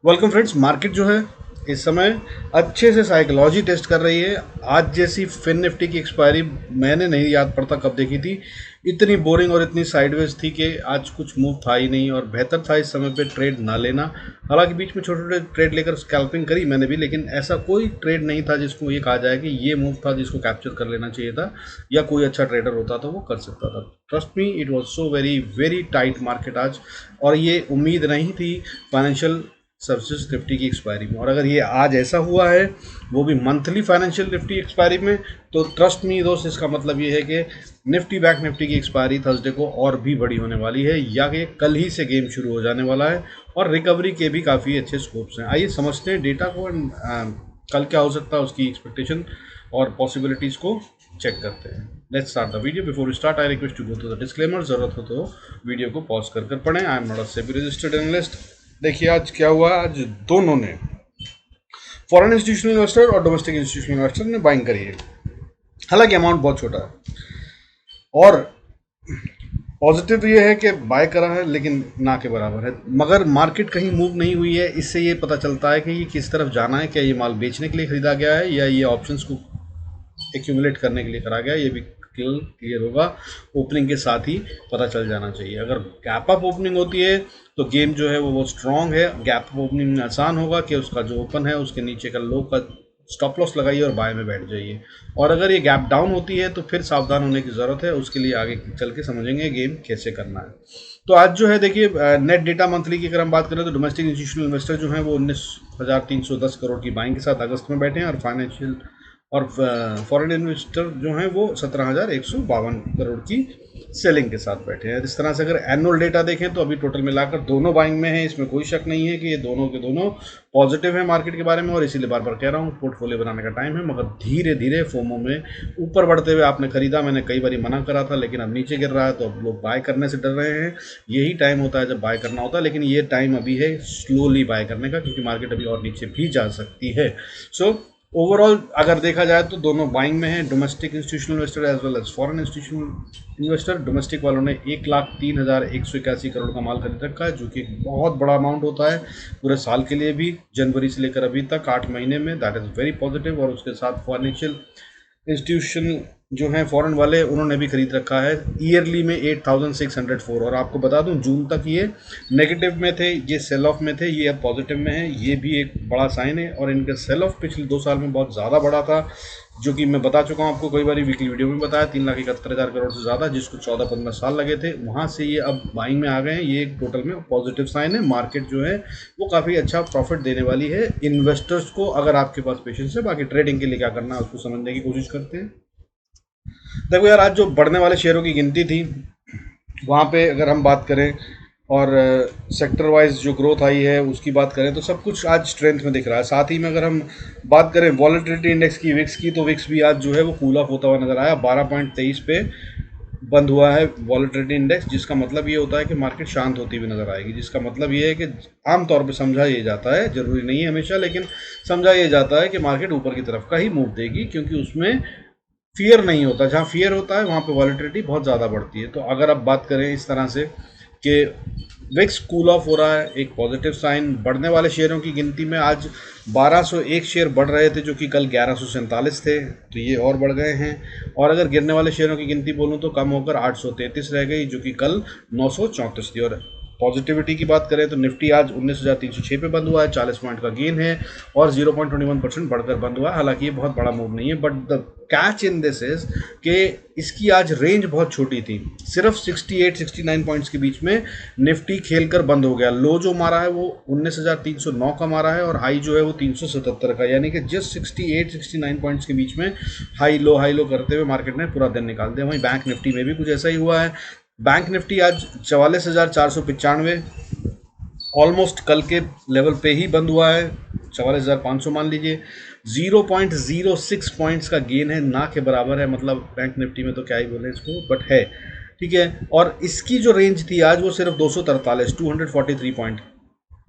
Welcome friends. Market जो है इस समय अच्छे से साइकोलॉजी टेस्ट कर रही है। आज जैसी फिन निफ्टी की एक्सपायरी मैंने नहीं याद पड़ता कब देखी थी। इतनी बोरिंग और इतनी साइडवेज थी कि आज कुछ मूव था ही नहीं और बेहतर था इस समय पे ट्रेड ना लेना। हालांकि बीच में छोटे छोटे ट्रेड लेकर स्कैल्पिंग करी मैंने भी, लेकिन ऐसा कोई ट्रेड नहीं था जिसको ये कहा जाए कि ये मूव था जिसको कैप्चर कर लेना चाहिए था या कोई अच्छा ट्रेडर होता तो वो कर सकता था। Trust me, it was so very very tight market आज। और ये उम्मीद नहीं थी फाइनेंशियल सर्विसेज निफ्टी की एक्सपायरी में। और अगर ये आज ऐसा हुआ है वो भी मंथली फाइनेंशियल निफ्टी एक्सपायरी में, तो ट्रस्ट मी दोस्त, इसका मतलब ये है कि निफ्टी बैंक निफ्टी की एक्सपायरी थर्सडे को और भी बड़ी होने वाली है या कि कल ही से गेम शुरू हो जाने वाला है और रिकवरी के भी काफ़ी अच्छे स्कोप्स हैं। आइए समझते हैं डेटा को कल क्या हो सकता है उसकी एक्सपेक्टेशन और पॉसिबिलिटीज़ को चेक करते हैं। Let's start the video. Before we start I request to go to the disclaimer. जरूरत हो तो वीडियो को पॉज कर पढ़ें। I am not a SEBI registered analyst. देखिए आज क्या हुआ। आज दोनों ने, फॉरेन इंस्टीट्यूशनल इन्वेस्टर और डोमेस्टिक इंस्टीट्यूशनल इन्वेस्टर ने बाइंग करी है। हालांकि अमाउंट बहुत छोटा है और पॉजिटिव ये है कि बाय करा है लेकिन ना के बराबर है। मगर मार्केट कहीं मूव नहीं हुई है। इससे ये पता चलता है कि ये किस तरफ जाना है। क्या ये माल बेचने के लिए खरीदा गया है या ये ऑप्शंस को एक्यूमुलेट करने के लिए करा गया, ये भी क्लियर होगा ओपनिंग के साथ ही पता चल जाना चाहिए। अगर गैप अप ओपनिंग होती है तो गेम जो है वो स्ट्रांग है। गैप अप ओपनिंग में आसान होगा कि उसका जो ओपन है उसके नीचे का लो का स्टॉप लॉस लगाइए और बाय में बैठ जाइए। और अगर ये गैप डाउन होती है तो फिर सावधान होने की ज़रूरत है। उसके लिए आगे चल के समझेंगे गेम कैसे करना है। तो आज जो है देखिए, नेट डेटा मंथली की अगर हम बात करें तो डोमेस्टिक इंस्टीट्यूशनल इन्वेस्टर जो हैं वो 19,310 करोड़ की बाइंग के साथ अगस्त में बैठे हैं और फाइनेंशियल और फॉरेन इन्वेस्टर जो हैं वो 17,152 करोड़ की सेलिंग के साथ बैठे हैं। इस तरह से अगर एनुअल डेटा देखें तो अभी टोटल मिलाकर दोनों बाइंग में है। इसमें कोई शक नहीं है कि ये दोनों के दोनों पॉजिटिव है मार्केट के बारे में। और इसीलिए बार बार कह रहा हूँ पोर्टफोलियो बनाने का टाइम है। मगर धीरे धीरे फोमो में ऊपर बढ़ते हुए आपने खरीदा, मैंने कई बार मना करा था, लेकिन अब नीचे गिर रहा है तो अब लोग बाय करने से डर रहे हैं। यही टाइम होता है जब बाय करना होता है, लेकिन ये टाइम अभी है स्लोली बाय करने का, क्योंकि मार्केट अभी और नीचे भी जा सकती है। सो ओवरऑल अगर देखा जाए तो दोनों बाइंग में है, domestic institutional investor as well as foreign institutional investor. Domestic वालों ने 1,03,181 करोड़ का माल खरीद रखा है, जो कि एक बहुत बड़ा अमाउंट होता है पूरे साल के लिए भी, जनवरी से लेकर अभी तक 8 महीने में। That is very positive. और उसके साथ फाइनेंशियल इंस्टीट्यूशन जो हैं फॉरेन वाले, उन्होंने भी खरीद रखा है ईयरली में 8,604। और आपको बता दूं जून तक ये नेगेटिव में थे, ये सेल ऑफ में थे, ये अब पॉजिटिव में है। ये भी एक बड़ा साइन है। और इनका सेल ऑफ पिछले 2 साल में बहुत ज़्यादा बड़ा था, जो कि मैं बता चुका हूँ आपको कई बार वीकली वीडियो में बताया, 3,71,000 करोड़ से ज़्यादा, जिसको 14-15 साल लगे थे। वहाँ से ये अब बाइंग में आ गए हैं। ये एक टोटल में पॉजिटिव साइन है। मार्केट जो है वो काफ़ी अच्छा प्रॉफिट देने वाली है इन्वेस्टर्स को, अगर आपके पास पेशेंस है। बाकी ट्रेडिंग के लिए क्या करना है उसको समझने की कोशिश करते हैं। देखो यार, आज जो बढ़ने वाले शेयरों की गिनती थी वहाँ पे अगर हम बात करें और सेक्टर वाइज जो ग्रोथ आई है उसकी बात करें तो सब कुछ आज स्ट्रेंथ में दिख रहा है। साथ ही में अगर हम बात करें वॉलेटिलिटी इंडेक्स की, विक्स की, तो विक्स भी आज जो है वो कूल ऑफ होता हुआ नजर आया। 12.23 पे बंद हुआ है वॉलेटिलिटी इंडेक्स, जिसका मतलब ये होता है कि मार्केट शांत होती हुई नजर आएगी। जिसका मतलब ये है कि आमतौर पे समझा ये जाता है, जरूरी नहीं है हमेशा, लेकिन समझा ये जाता है कि मार्केट ऊपर की तरफ का ही मूव देगी, क्योंकि उसमें फियर नहीं होता। जहाँ फियर होता है वहाँ पे वॉलेटिलिटी बहुत ज़्यादा बढ़ती है। तो अगर आप बात करें इस तरह से कि विक्स कूल ऑफ हो रहा है, एक पॉजिटिव साइन। बढ़ने वाले शेयरों की गिनती में आज 1201 शेयर बढ़ रहे थे, जो कि कल 1147 थे, तो ये और बढ़ गए हैं। और अगर गिरने वाले शेयरों की गिनती बोलूँ तो कम होकर 833 रह गई, जो कि कल 934 थी। और पॉजिटिविटी की बात करें तो निफ्टी आज 19,306 पे बंद हुआ है, 40 पॉइंट का गेन है और 0.21% बढ़कर बंद हुआ है। हालांकि ये बहुत बड़ा मूव नहीं है, but the catch in this is कि इसकी आज रेंज बहुत छोटी थी। सिर्फ 68-69 पॉइंट्स के बीच में निफ्टी खेलकर बंद हो गया। लो जो मारा है वो 19,309 का मारा है और हाई जो है वो 377 का, यानी कि जस्ट 68-69 पॉइंट्स के बीच में हाई लो करते हुए मार्केट ने पूरा दिन निकाल दिया। वहीं बैंक निफ्टी में भी कुछ ऐसा ही हुआ है। बैंक निफ्टी आज 44,495, ऑलमोस्ट कल के लेवल पे ही बंद हुआ है, 44,500 मान लीजिए। 0.06 पॉइंट्स का गेन है, ना के बराबर है। मतलब बैंक निफ्टी में तो क्या ही बोले इसको, बट है, ठीक है। और इसकी जो रेंज थी आज वो सिर्फ 243 पॉइंट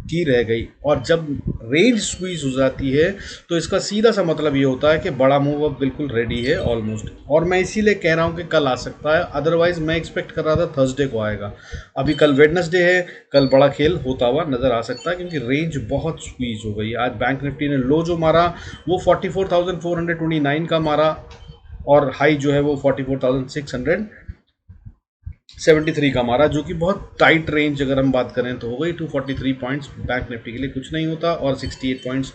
की रह गई, और जब रेंज स्क्वीज हो जाती है तो इसका सीधा सा मतलब ये होता है कि बड़ा मूव अब बिल्कुल रेडी है ऑलमोस्ट। और मैं इसीलिए कह रहा हूँ कि कल आ सकता है, अदरवाइज मैं एक्सपेक्ट कर रहा था थर्सडे को आएगा। अभी कल वेडनेसडे है, कल बड़ा खेल होता हुआ नजर आ सकता है क्योंकि रेंज बहुत स्क्वीज हो गई। आज बैंक निफ्टी ने लो जो मारा वो 44,429 का मारा, और हाई जो है वो 44,673 का मारा, जो कि बहुत टाइट रेंज अगर हम बात करें तो हो गई। 243 पॉइंट्स बैंक निफ्टी के लिए कुछ नहीं होता, और 68 पॉइंट्स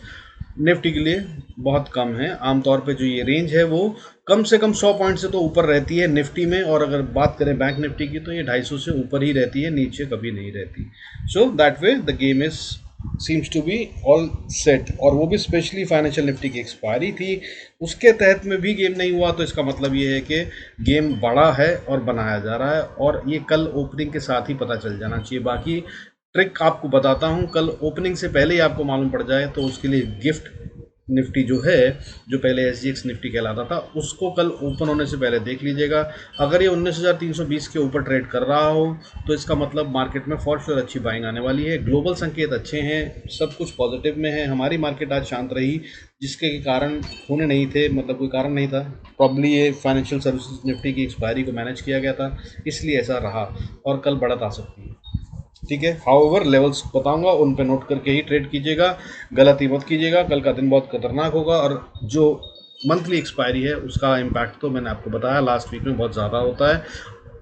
निफ्टी के लिए बहुत कम है। आमतौर पे जो ये रेंज है वो कम से कम 100 पॉइंट से तो ऊपर रहती है निफ्टी में, और अगर बात करें बैंक निफ्टी की तो ये 250 से ऊपर ही रहती है, नीचे कभी नहीं रहती। So that way the game is seems to be all set. और वो भी स्पेशली फाइनेंशियल निफ्टी की एक्सपायरी थी, उसके तहत में भी गेम नहीं हुआ, तो इसका मतलब ये है कि गेम बड़ा है और बनाया जा रहा है, और ये कल ओपनिंग के साथ ही पता चल जाना चाहिए। बाकी ट्रिक आपको बताता हूँ, कल ओपनिंग से पहले ही आपको मालूम पड़ जाए तो उसके लिए गिफ्ट निफ्टी जो है, जो पहले SGX निफ्टी कहलाता था, उसको कल ओपन होने से पहले देख लीजिएगा। अगर ये 19,320 के ऊपर ट्रेड कर रहा हो तो इसका मतलब मार्केट में फॉर श्योर अच्छी बाइंग आने वाली है। ग्लोबल संकेत अच्छे हैं, सब कुछ पॉजिटिव में है। हमारी मार्केट आज शांत रही, जिसके कारण होने नहीं थे, मतलब कोई कारण नहीं था। प्रॉब्ली ये फाइनेंशियल सर्विसेज निफ्टी की एक्सपायरी को मैनेज किया गया था, इसलिए ऐसा रहा, और कल बढ़त आ सकती है। ठीक है, हाउएवर लेवल्स बताऊंगा, उन पे नोट करके ही ट्रेड कीजिएगा, गलती मत कीजिएगा। कल का दिन बहुत खतरनाक होगा, और जो मंथली एक्सपायरी है उसका इम्पैक्ट तो मैंने आपको बताया लास्ट वीक में बहुत ज़्यादा होता है।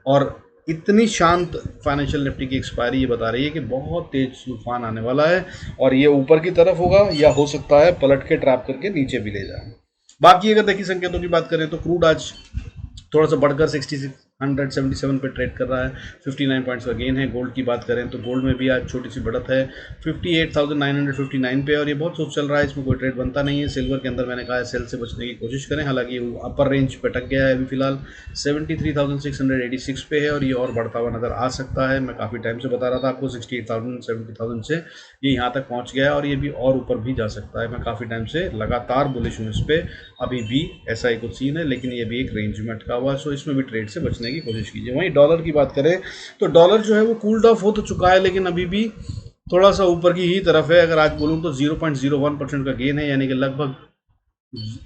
और इतनी शांत फाइनेंशियल निफ्टी की एक्सपायरी ये बता रही है कि बहुत तेज तूफान आने वाला है, और ये ऊपर की तरफ होगा या हो सकता है पलट के ट्रैप करके नीचे भी ले जाए। बाकी अगर देखिए संकेतों की बात करें तो क्रूड आज थोड़ा सा बढ़कर 6677 पे ट्रेड कर रहा है, 59 पॉइंट्स का गेन है। गोल्ड की बात करें तो गोल्ड में भी आज छोटी सी बढ़त है 58,959 पे, और ये बहुत सोच चल रहा है, इसमें कोई ट्रेड बनता नहीं है। सिल्वर के अंदर मैंने कहा है सेल से बचने की कोशिश करें, हालांकि वो अपर रेंज पे टक गया है अभी फिलहाल 73,686 पे है, और ये और बढ़ता हुआ नजर आ सकता है। मैं काफ़ी टाइम से बता रहा था आपको 68,000 70,000 से ये यहाँ तक पहुँच गया है, और ये भी और ऊपर भी जा सकता है। मैं काफ़ी टाइम से लगातार बुलिश हूँ इस पर, अभी भी ऐसा ही कुछ सीन है, लेकिन ये भी एक रेंज में अटका हुआ है, सो इसमें भी ट्रेड से बचने की कोशिश कीजिए। वहीं डॉलर की बात करें तो डॉलर जो है वो कूल्ड ऑफ हो तो चुका है, लेकिन अभी भी थोड़ा सा ऊपर की ही तरफ है। अगर आज बोलूँ तो 0.01% का गेन है, यानी कि लगभग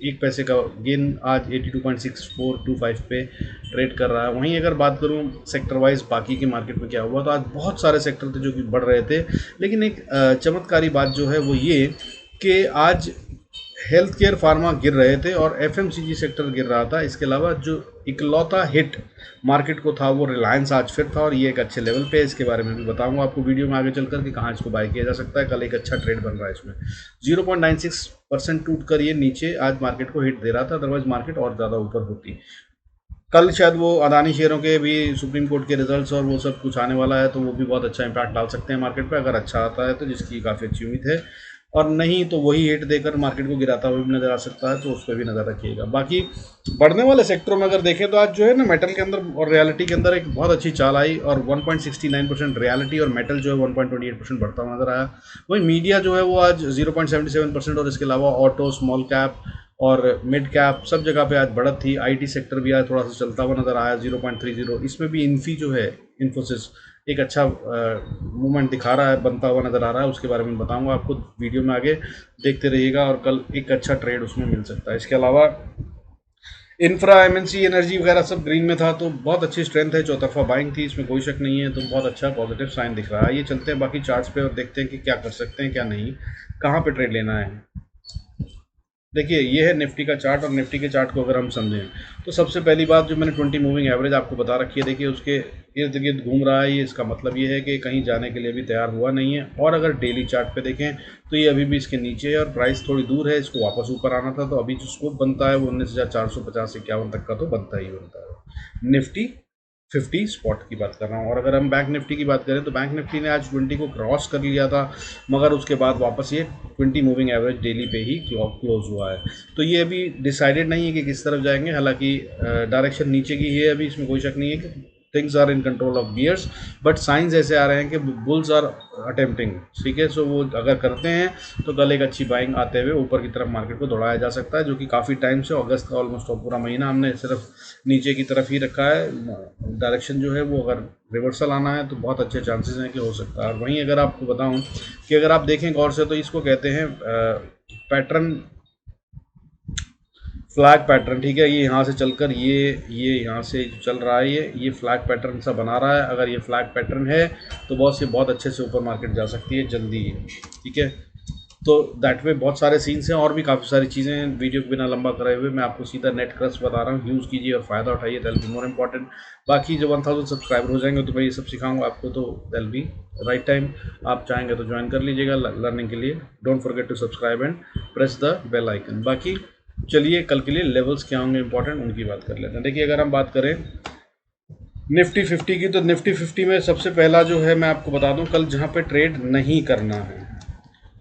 1 पैसे का गेन आज 82.6425 पे ट्रेड कर रहा है। वहीं अगर बात करूं सेक्टर वाइज बाकी के मार्केट में क्या हुआ, तो आज बहुत सारे सेक्टर थे जो कि बढ़ रहे थे, लेकिन एक चमत्कारी बात जो है वो ये कि आज हेल्थ केयर फार्मा गिर रहे थे और FMCG सेक्टर गिर रहा था। इसके अलावा जो इकलौता हिट मार्केट को था वो रिलायंस आज फिर था, और ये एक अच्छे लेवल पे है। इसके बारे में भी बताऊंगा आपको वीडियो में आगे चलकर कि कहाँ इसको बाय किया जा सकता है। कल एक अच्छा ट्रेड बन रहा है इसमें, 0.96% टूट कर ये नीचे आज मार्केट को हिट दे रहा था, अदरवाइज मार्केट और ज़्यादा ऊपर होती। कल शायद वो अदानी शेयरों के भी सुप्रीम कोर्ट के रिजल्ट्स और वो सब कुछ आने वाला है, तो वो भी बहुत अच्छा इंपैक्ट डाल सकते हैं मार्केट पे, अगर अच्छा आता है तो, जिसकी काफ़ी अच्छी उम्मीद है। और नहीं तो वही हिट देकर मार्केट को गिराता हुआ भी नज़र आ सकता है, तो उस पर भी नज़र रखिएगा। बाकी बढ़ने वाले सेक्टरों में अगर देखें तो आज जो है ना मेटल के अंदर और रियलिटी के अंदर एक बहुत अच्छी चाल आई, और 1.69% रियलिटी और मेटल जो है 1.28% बढ़ता हुआ नजर आया। वही मीडिया जो है वो आज 0.77%, और इसके अलावा ऑटो, स्मॉल कैप और मिड कैप सब जगह पे आज बढ़त थी। IT सेक्टर भी आज थोड़ा सा चलता हुआ नजर आया 0.30, इसमें भी इन्फी जो है इन्फोसिस एक अच्छा मूवमेंट दिखा रहा है, बनता हुआ नजर आ रहा है। उसके बारे में बताऊंगा आपको वीडियो में आगे, देखते रहिएगा, और कल एक अच्छा ट्रेड उसमें मिल सकता है। इसके अलावा इंफ्रा, MNC, एनर्जी वगैरह सब ग्रीन में था, तो बहुत अच्छी स्ट्रेंथ है, चौतरफा बाइंग थी, इसमें कोई शक नहीं है, तो बहुत अच्छा पॉजिटिव साइन दिख रहा है। ये चलते हैं बाकी चार्ट्स पे और देखते हैं कि क्या कर सकते हैं क्या नहीं, कहाँ पे ट्रेड लेना है। देखिए ये है निफ्टी का चार्ट, और निफ्टी के चार्ट को अगर हम समझें तो सबसे पहली बात जो मैंने 20 मूविंग एवरेज आपको बता रखी है, देखिए उसके इर्द गिर्द घूम रहा है। ये इसका मतलब ये है कि कहीं जाने के लिए भी तैयार हुआ नहीं है। और अगर डेली चार्ट पे देखें तो ये अभी भी इसके नीचे है, और प्राइस थोड़ी दूर है, इसको वापस ऊपर आना था। तो अभी जो स्कोप बनता है वो 19,450-51 तक का तो बनता ही बनता है। निफ्टी 50 स्पॉट की बात कर रहा हूँ। और अगर हम बैंक निफ्टी की बात करें तो बैंक निफ्टी ने आज 20 को क्रॉस कर लिया था, मगर उसके बाद वापस ये 20 मूविंग एवरेज डेली पे ही क्लोज हुआ है। तो ये अभी डिसाइडेड नहीं है कि किस तरफ जाएंगे, हालांकि डायरेक्शन नीचे की है अभी, इसमें कोई शक नहीं है कि things are in control of bears, but signs ऐसे आ रहे हैं कि बुल्स आर अटेम्प्टिंग, ठीक है। सो वो अगर करते हैं तो कल एक अच्छी बाइंग आते हुए ऊपर की तरफ मार्केट को दौड़ाया जा सकता है, जो कि काफ़ी टाइम से अगस्त का ऑलमोस्ट पूरा महीना हमने सिर्फ नीचे की तरफ ही रखा है। डायरेक्शन जो है वो अगर रिवर्सल आना है तो बहुत अच्छे चांसेस हैं कि हो सकता है। और वहीं अगर आपको बताऊं कि अगर आप देखें गौर से तो इसको कहते हैं पैटर्न, फ्लैग पैटर्न, ठीक है। ये यहाँ से चलकर ये यहाँ से चल रहा है, ये फ्लैग पैटर्न सा बना रहा है। अगर ये फ्लैग पैटर्न है तो बॉस ये बहुत अच्छे से ऊपर मार्केट जा सकती है जल्दी ही, ठीक है। तो दैट वे बहुत सारे सीन्स हैं और भी काफ़ी सारी चीज़ें हैं। वीडियो को बिना लंबा कराए हुए मैं आपको सीधा नेट क्रस्ट बता रहा हूँ, यूज़ कीजिए और फ़ायदा उठाइए, that will be more important. बाकी जो 1000 सब्सक्राइबर हो जाएंगे तो मैं ये सब सिखाऊंगा आपको, तो that will be right time. आप चाहेंगे तो ज्वाइन कर लीजिएगा लर्निंग के लिए। Don't forget to subscribe and press the bell icon. बाकी चलिए कल के लिए लेवल्स क्या होंगे इंपॉर्टेंट, उनकी बात कर लेते हैं। देखिए अगर हम बात करें निफ्टी 50 की, तो निफ्टी 50 में सबसे पहला जो है मैं आपको बता दूं, कल जहां पे ट्रेड नहीं करना है,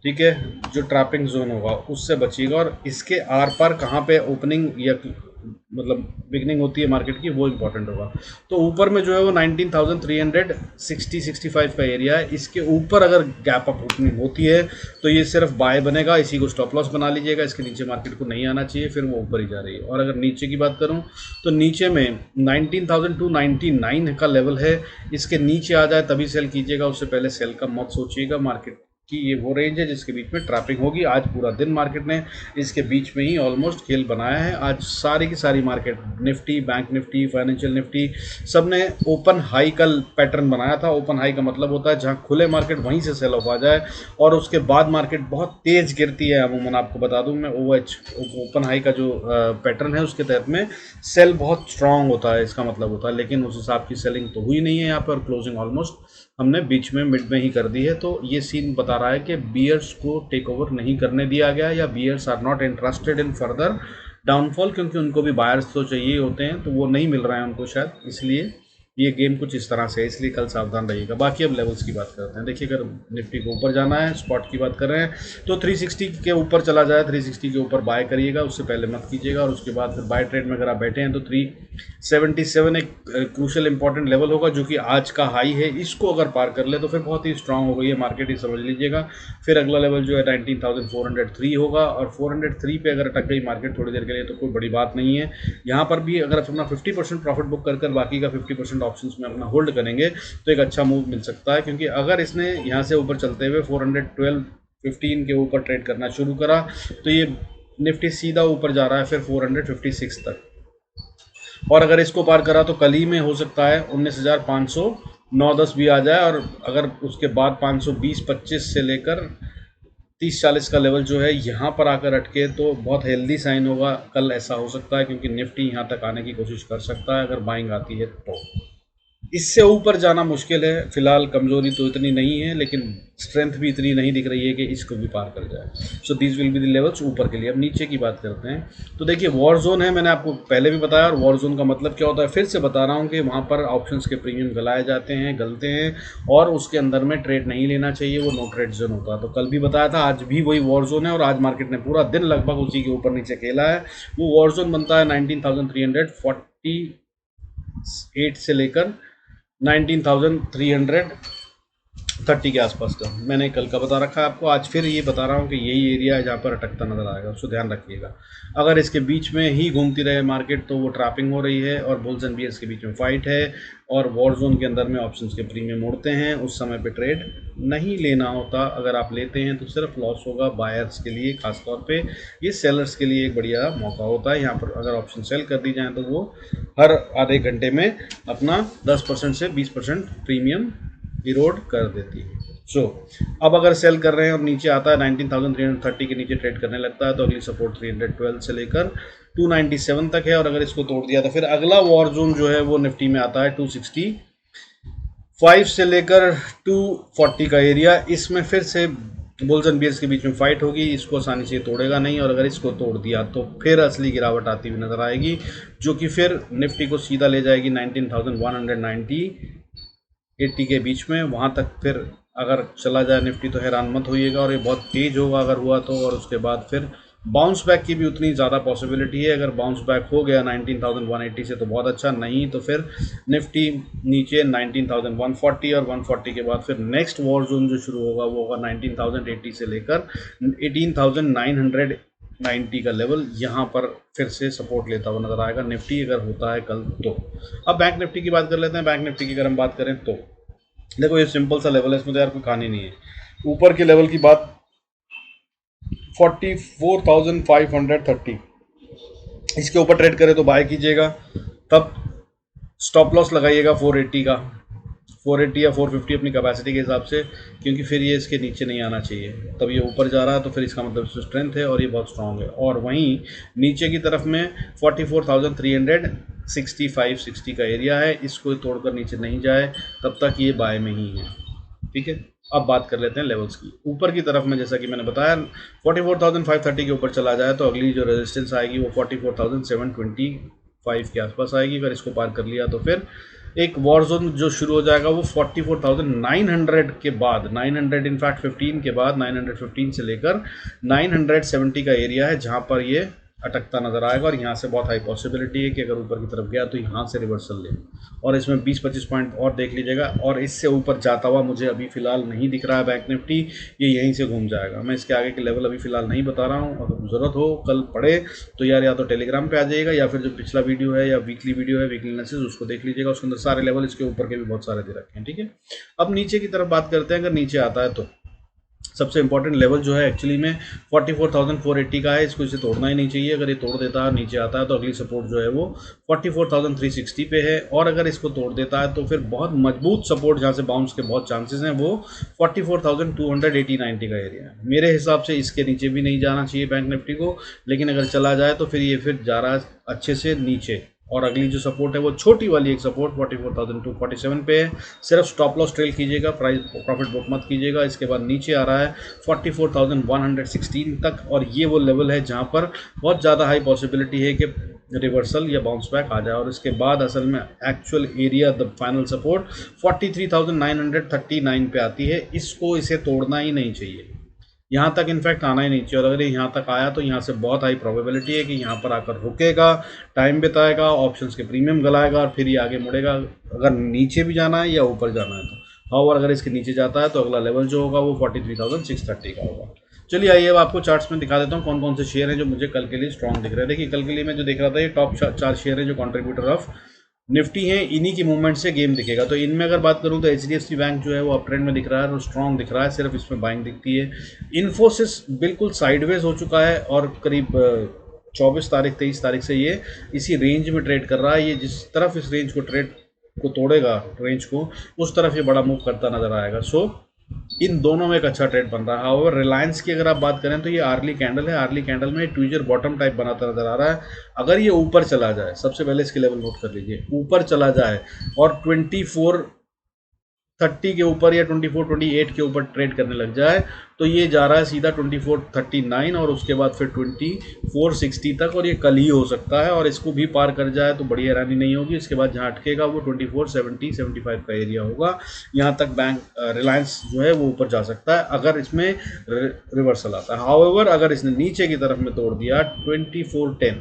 ठीक है, जो ट्रैपिंग जोन होगा उससे बचिएगा। और इसके आर पार कहाँ पे ओपनिंग या मतलब बिगनिंग होती है मार्केट की, वो इंपॉर्टेंट होगा। तो ऊपर में जो है वो 19,360-65 का एरिया है। इसके ऊपर अगर गैप अप ओपनिंग होती है तो ये सिर्फ बाय बनेगा, इसी को स्टॉप लॉस बना लीजिएगा। इसके नीचे मार्केट को नहीं आना चाहिए, फिर वो ऊपर ही जा रही है। और अगर नीचे की बात करूं तो नीचे में 19,299 का लेवल है, इसके नीचे आ जाए तभी सेल कीजिएगा, उससे पहले सेल का मत सोचिएगा। मार्केट कि ये वो रेंज है जिसके बीच में ट्रैपिंग होगी। आज पूरा दिन मार्केट ने इसके बीच में ही ऑलमोस्ट खेल बनाया है। आज सारी की सारी market, Nifty, bank Nifty, financial Nifty, सब ने ओपन हाई का पैटर्न बनाया था। ओपन हाई का मतलब होता है जहां खुले मार्केट वहीं से सेल ऑफ आ जाए और उसके बाद मार्केट बहुत तेज गिरती है। अमूमन आपको बता दूं मैं, ओपन हाई का जो पैटर्न है उसके तहत में सेल बहुत स्ट्रांग होता है, इसका मतलब होता है। लेकिन उस हिसाब की सेलिंग तो हुई नहीं है यहाँ पर, क्लोजिंग ऑलमोस्ट हमने बीच में मिड में ही कर दी है। तो ये सीन बता रहा है कि बियर्स को टेक ओवर नहीं करने दिया गया, या bears are not interested in further downfall, क्योंकि उनको भी बायर्स तो चाहिए होते हैं, तो वो नहीं मिल रहे हैं उनको शायद, इसलिए ये गेम कुछ इस तरह से है। इसलिए कल सावधान रहिएगा। बाकी अब लेवल्स की बात करते हैं। देखिए अगर निफ्टी को ऊपर जाना है, स्पॉट की बात कर रहे हैं, तो 360 के ऊपर चला जाए, 360 के ऊपर बाय करिएगा, उससे पहले मत कीजिएगा। और उसके बाद फिर बाय ट्रेड में अगर आप बैठे हैं तो 377 एक क्रूशल इंपॉर्टेंट लेवल होगा, जो कि आज का हाई है। इसको अगर पार कर ले तो फिर बहुत ही स्ट्रांग हो गई है मार्केट, ही समझ लीजिएगा। फिर अगला लेवल जो है 19,403 होगा, और 403 पे अगर अटक गई मार्केट थोड़ी देर के लिए तो कोई बड़ी बात नहीं है। यहाँ पर भी अगर आप अपना 50% प्रॉफिट बुक कर बाकी का 50% ऑप्शंस में अपना होल्ड करेंगे तो एक अच्छा मूव मिल सकता है। क्योंकि अगर इसने यहाँ से ऊपर चलते हुए 412.15 के ऊपर ट्रेड करना शुरू करा तो ये निफ्टी सीधा ऊपर जा रहा है फिर 456 तक, और अगर इसको पार करा तो कल ही में हो सकता है 19,509-10 भी आ जाए। और अगर उसके बाद 520-25 से लेकर 30-40 का लेवल जो है यहाँ पर आकर अटके तो बहुत हेल्दी साइन होगा। कल ऐसा हो सकता है क्योंकि निफ्टी यहाँ तक आने की कोशिश कर सकता है अगर बाइंग आती है तो। इससे ऊपर जाना मुश्किल है, फिलहाल कमजोरी तो इतनी नहीं है, लेकिन स्ट्रेंथ भी इतनी नहीं दिख रही है कि इसको भी पार कर जाए। So these will be the levels ऊपर के लिए। अब नीचे की बात करते हैं तो देखिए वॉर जोन है, मैंने आपको पहले भी बताया। और वॉर जोन का मतलब क्या होता है फिर से बता रहा हूँ कि वहाँ पर ऑप्शंस के प्रीमियम गलाए जाते हैं, गलते हैं, और उसके अंदर में ट्रेड नहीं लेना चाहिए, वो नो ट्रेड जोन होता है। तो कल भी बताया था, आज भी वही वॉर जोन है, और आज मार्केट ने पूरा दिन लगभग उसी के ऊपर नीचे खेला है। वो वॉर जोन बनता है 19,348 से लेकर 19,330 के आसपास का मैंने कल का बता रखा है आपको। आज फिर ये बता रहा हूँ कि यही एरिया है जहाँ पर अटकता नजर आएगा, उसको ध्यान रखिएगा। अगर इसके बीच में ही घूमती रहे मार्केट तो वो ट्रैपिंग हो रही है, और बुल्स एंड बियर्स के बीच में फाइट है, और वॉर जोन के अंदर में ऑप्शंस के प्रीमियम उड़ते हैं। उस समय पे ट्रेड नहीं लेना होता, अगर आप लेते हैं तो सिर्फ लॉस होगा बायर्स के लिए। खासतौर पे ये सेलर्स के लिए एक बढ़िया मौका होता है। यहाँ पर अगर ऑप्शन सेल कर दी जाए तो वो हर आधे घंटे में अपना 10% से 20% प्रीमियम इरोड कर देती है। सो अब अगर सेल कर रहे हैं और नीचे आता है 19,330 के नीचे ट्रेड करने लगता है तो अगली सपोर्ट 312 से लेकर 297 तक है, और अगर इसको तोड़ दिया तो फिर अगला वॉर जोन जो है वो निफ्टी में आता है 265 से लेकर 240 का एरिया। इसमें फिर से बुल्स एंड बियर्स के बीच में फाइट होगी, इसको आसानी से तोड़ेगा नहीं, और अगर इसको तोड़ दिया तो फिर असली गिरावट आती हुई नजर आएगी, जो कि फिर निफ्टी को सीधा ले जाएगी 19,190-80 के बीच में। वहाँ तक फिर अगर चला जाए निफ्टी तो हैरान मत होइएगा, और ये बहुत तेज होगा अगर हुआ तो, और उसके बाद फिर बाउंस बैक की भी उतनी ज़्यादा पॉसिबिलिटी है। अगर बाउंस बैक हो गया 19,180 से तो बहुत अच्छा, नहीं तो फिर निफ्टी नीचे 19,140 और 140 के बाद फिर नेक्स्ट वॉर जोन जो शुरू होगा वो होगा 19,080 से लेकर 18,990 का लेवल, यहाँ पर फिर से सपोर्ट लेता हुआ नजर आएगा निफ्टी अगर होता है कल तो। अब बैंक निफ्टी की बात कर लेते हैं। बैंक निफ्टी की अगर हम बात करें तो देखो ये सिंपल सा लेवल है, इसमें तो यार कोई कहानी नहीं है। ऊपर के लेवल की बात 44,530, इसके ऊपर ट्रेड करे तो बाय कीजिएगा, तब स्टॉप लॉस लगाइएगा 480 का, 480 या 450 अपनी कैपेसिटी के हिसाब से, क्योंकि फिर ये इसके नीचे नहीं आना चाहिए। तब ये ऊपर जा रहा है तो फिर इसका मतलब इसमें स्ट्रेंथ है और ये बहुत स्ट्रांग है। और वहीं नीचे की तरफ में 44,365-60 का एरिया है, इसको तोड़कर नीचे नहीं जाए तब तक ये बाय में ही है। ठीक है, अब बात कर लेते हैं लेवल्स की। ऊपर की तरफ में जैसा कि मैंने बताया 44,530 के ऊपर चला जाए तो अगली जो रेजिस्टेंस आएगी वो 44,725 के आसपास आएगी। अगर इसको पार कर लिया तो फिर एक वॉर जोन जो शुरू हो जाएगा वो 44,900 के बाद, 900 इनफैक्ट 15 के बाद, 915 से लेकर 970 का एरिया है जहां पर ये अटकता नजर आएगा। और यहाँ से बहुत हाई पॉसिबिलिटी है कि अगर ऊपर की तरफ गया तो यहाँ से रिवर्सल ले, और इसमें 20-25 पॉइंट और देख लीजिएगा। और इससे ऊपर जाता हुआ मुझे अभी फिलहाल नहीं दिख रहा है बैंक निफ्टी, ये यहीं से घूम जाएगा। मैं इसके आगे के लेवल अभी फिलहाल नहीं बता रहा हूँ, अगर ज़रूरत हो कल पड़े तो यार या तो टेलीग्राम पे आ जाइएगा या फिर जो पिछला वीडियो है या वीकली वीडियो है, वीकली एनालिसिस, उसको देख लीजिएगा। उसके अंदर सारे लेवल इसके ऊपर के भी बहुत सारे दे रखे हैं। ठीक है, अब नीचे की तरफ बात करते हैं। अगर नीचे आता है तो सबसे इंपॉर्टेंट लेवल जो है एक्चुअली में 44,480 का है, इसको इसे तोड़ना ही नहीं चाहिए। अगर ये तोड़ देता है नीचे आता है तो अगली सपोर्ट जो है वो 44,360 पे है, और अगर इसको तोड़ देता है तो फिर बहुत मजबूत सपोर्ट जहाँ से बाउंस के बहुत चांसेस हैं वो 44,280-90 का एरिया है। मेरे हिसाब से इसके नीचे भी नहीं जाना चाहिए बैंक निफ्टी को, लेकिन अगर चला जाए तो फिर ये फिर जा रहा है अच्छे से नीचे। और अगली जो सपोर्ट है वो छोटी वाली एक सपोर्ट 44,247 पे है। सिर्फ स्टॉप लॉस ट्रेल कीजिएगा, प्राइस प्रॉफिट बुक मत कीजिएगा। इसके बाद नीचे आ रहा है 44,116 तक, और ये वो लेवल है जहां पर बहुत ज़्यादा हाई पॉसिबिलिटी है कि रिवर्सल या बाउंस बैक आ जाए। और इसके बाद असल में actual area the final support 43,939 पे आती है। इसको इसे तोड़ना ही नहीं चाहिए, यहाँ तक इनफैक्ट आना ही नहीं चाहिए। और अगर ये यहाँ तक आया तो यहाँ से बहुत हाई प्रोबेबिलिटी है कि यहाँ पर आकर रुकेगा, टाइम बिताएगा, ऑप्शंस के प्रीमियम गलाएगा और फिर ये आगे मुड़ेगा। अगर नीचे भी जाना है या ऊपर जाना है तो। और अगर इसके नीचे जाता है तो अगला लेवल जो होगा वो 43,630 का होगा। चलिए आइए अब आपको चार्ट्स में दिखा देता हूँ कौन कौन से शेयर हैं जो मुझे कल के लिए स्ट्रॉन्ग दिख रहे हैं। देखिए कल के लिए मैं जो देख रहा था ये टॉप 4 शेयर है जो कॉन्ट्रीब्यूटर ऑफ निफ्टी है, इन्हीं की मूवमेंट से गेम दिखेगा। तो इनमें अगर बात करूं तो HDFC बैंक जो है वो अप ट्रेंड में दिख रहा है और स्ट्रॉन्ग दिख रहा है, सिर्फ इसमें बाइंग दिखती है। इन्फोसिस बिल्कुल साइडवेज हो चुका है और करीब 24 तारीख 23 तारीख से ये इसी रेंज में ट्रेड कर रहा है। ये जिस तरफ इस रेंज को ट्रेड को तोड़ेगा, रेंज को, उस तरफ ये बड़ा मूव करता नजर आएगा। सो इन दोनों में एक अच्छा ट्रेड बन रहा है। हाउएवर रिलायंस की अगर आप बात करें तो ये आर्ली कैंडल है, आर्ली कैंडल में ट्विजर बॉटम टाइप बनाता नजर आ रहा है। अगर ये ऊपर चला जाए, सबसे पहले इसके लेवल नोट कर लीजिए, ऊपर चला जाए और 2430 के ऊपर या 2428 के ऊपर ट्रेड करने लग जाए तो ये जा रहा है सीधा 2439 और उसके बाद फिर 2460 तक, और ये कल ही हो सकता है। और इसको भी पार कर जाए तो बड़ी हैरानी नहीं होगी। इसके बाद जहाँ अटकेगा वो 2470-75 का एरिया होगा। यहाँ तक बैंक रिलायंस जो है वो ऊपर जा सकता है अगर इसमें रिवर्सल आता है। हाउएवर अगर इसने नीचे की तरफ में तोड़ दिया 2410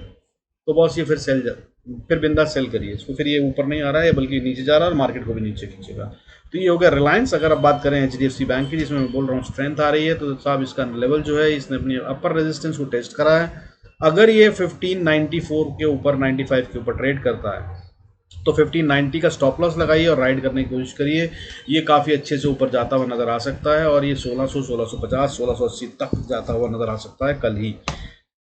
तो बॉस ये फिर बिंदास सेल करिए इसको। फिर ये ऊपर नहीं आ रहा है बल्कि नीचे जा रहा है और मार्केट को भी नीचे खींचेगा। तो ये हो गया रिलायंस। अगर आप बात करें HDFC बैंक की, जिसमें मैं बोल रहा हूँ स्ट्रेंथ आ रही है, तो साहब इसका लेवल जो है इसने अपनी अपर रेजिस्टेंस को टेस्ट करा है। अगर ये 1594 के ऊपर 95 के ऊपर ट्रेड करता है तो 1590 का स्टॉप लॉस लगाइए और राइड करने की कोशिश करिए। ये काफ़ी अच्छे से ऊपर जाता हुआ नजर आ सकता है और ये 1600, 1650, 1680 तक जाता हुआ नजर आ सकता है कल ही।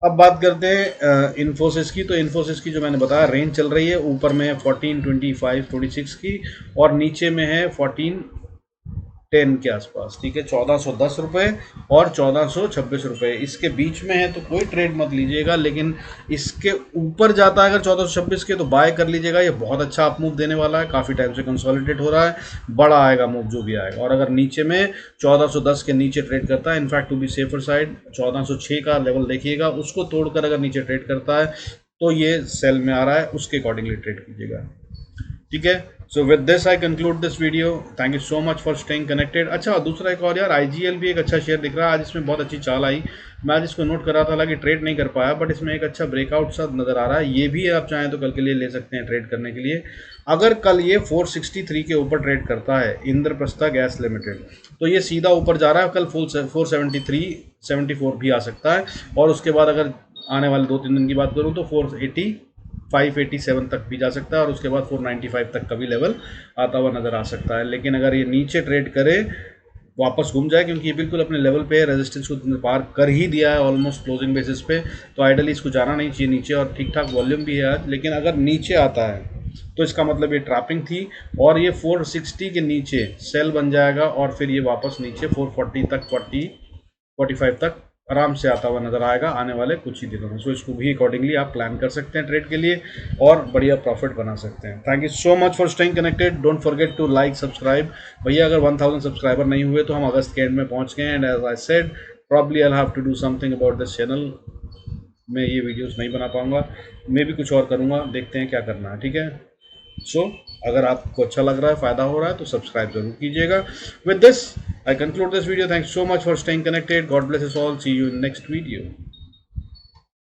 अब बात करते हैं इन्फोसिस की। तो इन्फोसिस की जो मैंने बताया रेंज चल रही है, ऊपर में है 1425-26 की और नीचे में है 1410 के आसपास। ठीक है, 1410 रुपये और 1426 रुपये इसके बीच में है, तो कोई ट्रेड मत लीजिएगा। लेकिन इसके ऊपर जाता है अगर 1426 के तो बाय कर लीजिएगा। ये बहुत अच्छा अप मूव देने वाला है, काफ़ी टाइम से कंसोलिडेट हो रहा है, बड़ा आएगा मूव जो भी आएगा। और अगर नीचे में 1410 के नीचे ट्रेड करता है, in fact to be safer side 1406 का लेवल देखिएगा, उसको तोड़कर अगर नीचे ट्रेड करता है तो ये सेल में आ रहा है, उसके अकॉर्डिंगली ट्रेड कीजिएगा। ठीक है, so with this I conclude this video, thank you so much for staying connected. अच्छा, दूसरा एक और यार, IGL भी एक अच्छा शेयर दिख रहा है आज, इसमें बहुत अच्छी चाल आई। मैं आज इसको नोट कर रहा था, हालांकि ट्रेड नहीं कर पाया, बट इसमें एक अच्छा ब्रेकआउट सा नजर आ रहा है। ये भी आप चाहें तो कल के लिए ले सकते हैं ट्रेड करने के लिए। अगर कल ये 463 के ऊपर ट्रेड करता है इंद्रप्रस्था गैस लिमिटेड, तो ये सीधा ऊपर जा रहा है, कल फुल 473 74 भी आ सकता है। और उसके बाद अगर आने वाले 2-3 दिन की बात करूँ तो 587 तक भी जा सकता है, और उसके बाद 495 तक का भी लेवल आता हुआ नज़र आ सकता है। लेकिन अगर ये नीचे ट्रेड करे, वापस घूम जाए, क्योंकि ये बिल्कुल अपने लेवल पे रेजिस्टेंस को पार कर ही दिया है ऑलमोस्ट क्लोजिंग बेसिस पे, तो आइडली इसको जाना नहीं चाहिए नीचे। और ठीक ठाक वॉल्यूम भी है आज, लेकिन अगर नीचे आता है तो इसका मतलब ये ट्रैपिंग थी, और ये 460 के नीचे सेल बन जाएगा, और फिर ये वापस नीचे 440 तक 45 तक आराम से आता हुआ नजर आएगा आने वाले कुछ ही दिनों में। सो इसको भी अकॉर्डिंगली आप प्लान कर सकते हैं ट्रेड के लिए, और बढ़िया प्रॉफिट बना सकते हैं। Thank you so much for staying connected, don't forget to like subscribe. भैया अगर 1000 सब्सक्राइबर नहीं हुए तो हम अगस्त के एंड में पहुंच गए, end as I said probably I have to do something about this channel. मैं ये वीडियोस नहीं बना पाऊंगा, मैं भी कुछ और करूंगा, देखते हैं क्या करना है, ठीक है। सो अगर आपको अच्छा लग रहा है, फ़ायदा हो रहा है, तो सब्सक्राइब जरूर कीजिएगा। With this I conclude this video, thanks so much for staying connected, God bless us all, see you in next video.